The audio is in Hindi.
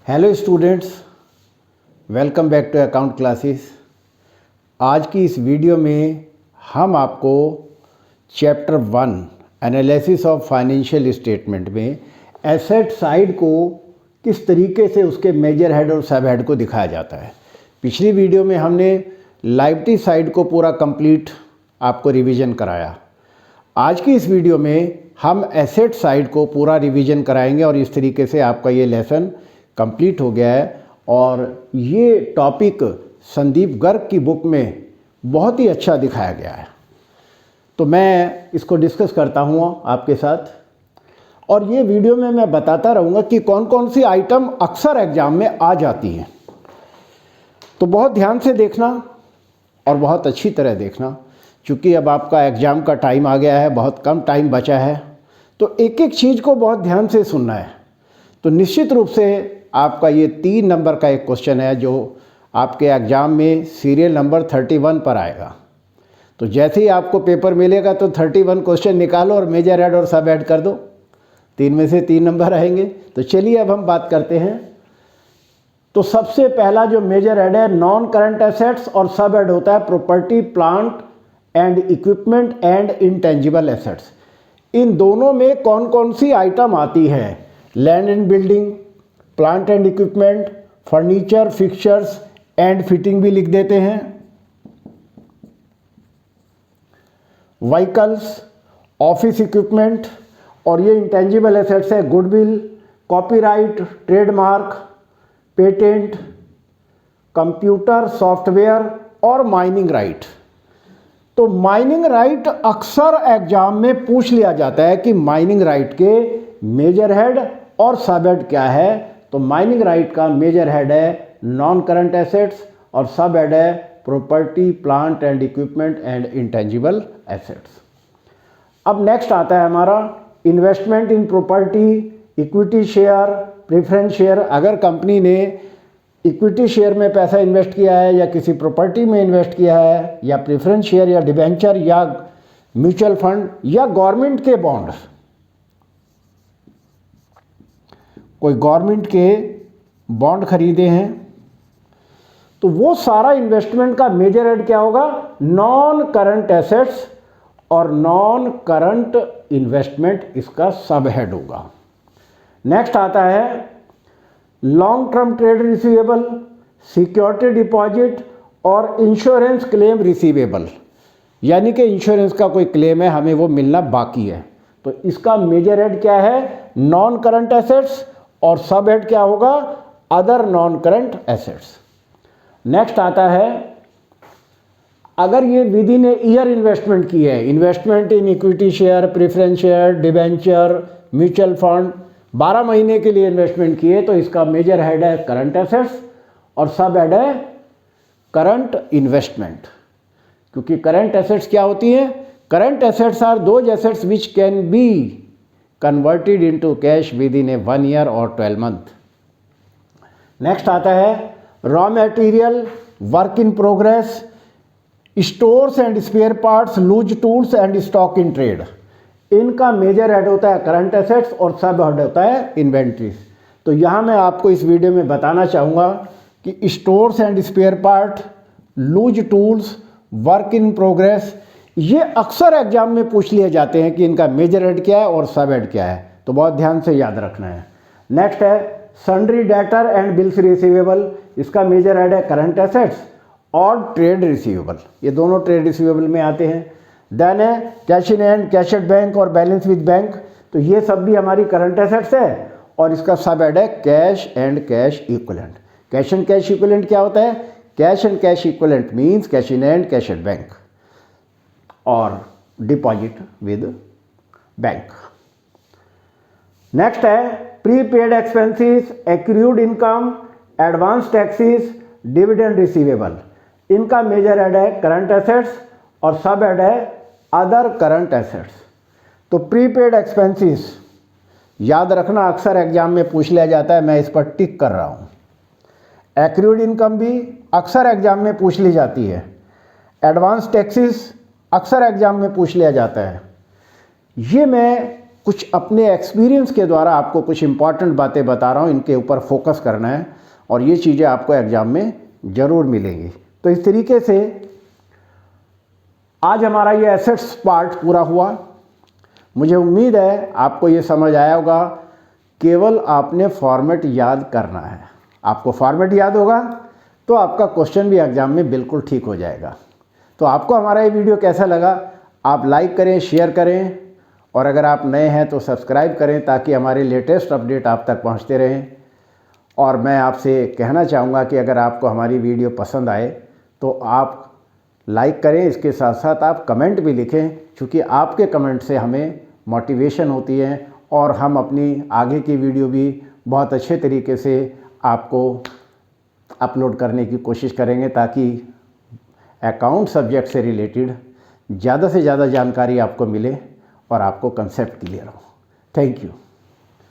Hello students, welcome back to account classes. आज की इस वीडियो में हम आपको chapter 1 analysis of financial statement में एसेट साइड को किस तरीके से उसके मेजर हेड और सब हेड को दिखाया जाता है। पिछली वीडियो में हमने लायबिलिटी साइड को पूरा कंप्लीट आपको रिवीजन कराया। आज की इस वीडियो में हम एसेट साइड को पूरा रिवीजन कराएंगे और इस तरीके से आपका ये लेसन कंप्लीट हो गया है। और ये टॉपिक संदीप गर्ग की बुक में बहुत ही अच्छा दिखाया गया है, तो मैं इसको डिस्कस करता हूँ आपके साथ। और ये वीडियो में मैं बताता रहूँगा कि कौन कौन सी आइटम अक्सर एग्ज़ाम में आ जाती हैं, तो बहुत ध्यान से देखना और बहुत अच्छी तरह देखना, क्योंकि अब आपका एग्ज़ाम का टाइम आ गया है, बहुत कम टाइम बचा है, तो एक एक चीज़ को बहुत ध्यान से सुनना है। तो निश्चित रूप से आपका ये 3 नंबर का एक क्वेश्चन है जो आपके एग्ज़ाम में सीरियल नंबर 31 पर आएगा। तो जैसे ही आपको पेपर मिलेगा तो 31 क्वेश्चन निकालो और मेजर हेड और सब हेड कर दो, 3 में से 3 नंबर आएंगे। तो चलिए अब हम बात करते हैं। तो सबसे पहला जो मेजर हेड है नॉन करंट एसेट्स और सब हेड होता है property, plant and equipment and intangible assets. इन दोनों में कौन कौन सी आइटम आती है? Land and building, plant and equipment, furniture, fixtures and fitting भी लिख देते हैं, व्हीकल्स, ऑफिस इक्विपमेंट, और ये इंटेंजिबल एसेट्स है goodwill, copyright, trademark, patent, computer, software और माइनिंग राइट। तो माइनिंग राइट अक्सर एग्जाम में पूछ लिया जाता है कि माइनिंग राइट के मेजर हेड और सब हेड क्या है। तो माइनिंग राइट का मेजर हेड है नॉन करंट एसेट्स और सब हेड है property, plant and equipment and intangible assets. अब नेक्स्ट आता है हमारा investment in property, equity share, preference share. अगर कंपनी ने इक्विटी शेयर में पैसा इन्वेस्ट किया है या किसी प्रॉपर्टी में इन्वेस्ट किया है या प्रेफरेंस शेयर या डिबेंचर या म्यूचुअल फंड या गवर्नमेंट के बॉन्ड, कोई गवर्नमेंट के बॉन्ड खरीदे हैं, तो वो सारा इन्वेस्टमेंट का मेजर हेड क्या होगा? नॉन करंट एसेट्स और नॉन करंट इन्वेस्टमेंट इसका सब हेड होगा। नेक्स्ट आता है long term trade receivable, security deposit और इंश्योरेंस क्लेम रिसीवेबल, यानी कि इंश्योरेंस का कोई क्लेम है, हमें वो मिलना बाकी है। तो इसका मेजर हेड क्या है? नॉन करंट एसेट्स, और सब हेड क्या होगा? Other non current assets. Next आता है अगर ये within a year investment की है, investment in equity share, preference share, debenture, mutual fund, 12 महीने के लिए इन्वेस्टमेंट किए, तो इसका मेजर हेड है करंट एसेट्स और सब हेड है करंट इन्वेस्टमेंट। क्योंकि करंट एसेट्स क्या होती हैं? Current assets are those assets which can be converted into cash within a 1 year और 12 मंथ। नेक्स्ट आता है raw material, work in progress, stores and spare parts, loose tools and stock in trade. इनका मेजर हेड होता है करंट एसेट्स और सब हेड होता है इन्वेंट्रीज। तो यहाँ मैं आपको इस वीडियो में बताना चाहूँगा कि stores and spare part, loose tools, work in progress, ये अक्सर एग्जाम में पूछ लिए जाते हैं कि इनका मेजर हेड क्या है और सब हेड क्या है, तो बहुत ध्यान से याद रखना है। नेक्स्ट है sundry debtor and bills receivable, इसका मेजर हेड है करंट एसेट्स और ट्रेड रिसीवेबल, ये दोनों ट्रेड रिसीवेबल में आते हैं। देन है cash in hand, cash at bank और बैलेंस विद बैंक, तो ये सब भी हमारी करंट एसेट्स है और इसका सब हेड है cash and cash equivalent. Cash and cash equivalent क्या होता है? Cash and cash equivalent means cash in hand, cash at bank और डिपॉजिट विद बैंक। नेक्स्ट है prepaid expenses, accrued income, advance taxes, dividend receivable. इनका मेजर हेड है करंट एसेट्स और सब हेड है अदर करंट एसेट्स। तो प्रीपेड एक्सपेंसेस याद रखना, अक्सर एग्जाम में पूछ लिया जाता है, मैं इस पर टिक कर रहा हूँ। एक्रूड इनकम भी अक्सर एग्जाम में पूछ ली जाती है। एडवांस टैक्सेस अक्सर एग्जाम में पूछ लिया जाता है। ये मैं कुछ अपने एक्सपीरियंस के द्वारा आपको कुछ इम्पॉर्टेंट बातें बता रहा हूँ, इनके ऊपर फोकस करना है और ये चीज़ें आपको एग्ज़ाम में ज़रूर मिलेंगी। तो इस तरीके से आज हमारा ये एसेट्स पार्ट पूरा हुआ। मुझे उम्मीद है आपको ये समझ आया होगा। केवल आपने फॉर्मेट याद करना है। आपको फॉर्मेट याद होगा तो आपका क्वेश्चन भी एग्ज़ाम में बिल्कुल ठीक हो जाएगा। तो आपको हमारा ये वीडियो कैसा लगा, आप लाइक करें, शेयर करें और अगर आप नए हैं तो सब्सक्राइब करें ताकि हमारे लेटेस्ट अपडेट आप तक पहुंचते रहें। और मैं आपसे कहना चाहूँगा कि अगर आपको हमारी वीडियो पसंद आए तो आप लाइक करें, इसके साथ साथ आप कमेंट भी लिखें, क्योंकि आपके कमेंट से हमें मोटिवेशन होती है और हम अपनी आगे की वीडियो भी बहुत अच्छे तरीके से आपको अपलोड करने की कोशिश करेंगे ताकि अकाउंट सब्जेक्ट से रिलेटेड ज़्यादा से ज़्यादा जानकारी आपको मिले और आपको कंसेप्ट क्लियर हो। Thank you.